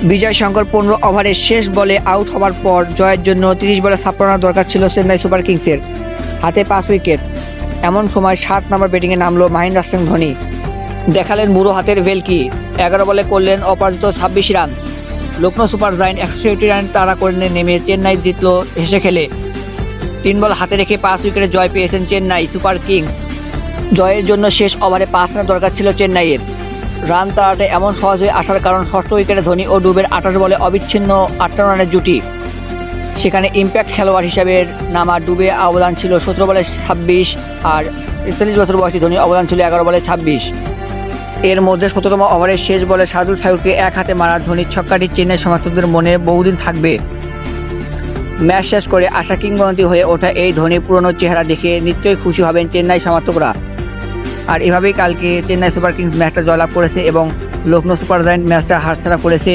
বিজয় শঙ্কর 15 ওভারের শেষ বলে আউট হওয়ার পর জয়ের জন্য 30 বলে 56 রান দরকার ছিল চেন্নাই সুপার কিংসের, হাতে 5 উইকেট। এমন সময় 7 নম্বর ব্যাটিংয়ে নামলো মহেন্দ্র সিং ধোনি। দেখালেন বুড়ো হাতের ভেলকি, 11 বলে করলেন অপরাজিত 26 run. Lucknow super giant 160 run তাড়া করে নেমে চেন্নাই জিতল হেসে খেলে। 3 বল হাতে রেখে 5 উইকেটে জয় পেয়েছেন চেন্নাই সুপার কিংস। জয়ের জন্য শেষ ওভারে 5 রান দরকার ছিল চেন্নাইয়ের। রান তাড়াটা এমন সহজ হয়ে আসার কারণ ষষ্ঠ উইকেটে ধোনি ও ডুবের 28 বলে অবিচ্ছিন্ন 58 রানের জুটি। সেখানে ইম্প্যাক্ট খেলোয়াড় হিসাবে নামা ডুবে অবদান ছিল 17 বলে 26, আর 43 বছর বয়সী ধোনির অবদান ছিল 11 বলে 26। এর মধ্যে 17তম ওভারের শেষ বলে শার্দুল ঠাকুরকে এক হাতে মারা ধোনির ছক্কাটি চেন্নাই সমর্থকদের মনে বহুদিন থাকবে। ম্যাচ শেষ করে আশা কিংবদন্তি হয়ে ওঠা এই ধোনির পুরনো চেহারা দেখে নিশ্চয়ই খুশি হবেন চেন্নাই সমর্থকরা। আর এভাবেই কালকে চেন্নাই সুপার কিংস ম্যাচটা জয়লাভ করেছে এবং লখনৌ সুপার জায়ান্ট ম্যাচটা হাতছাড়া করেছে।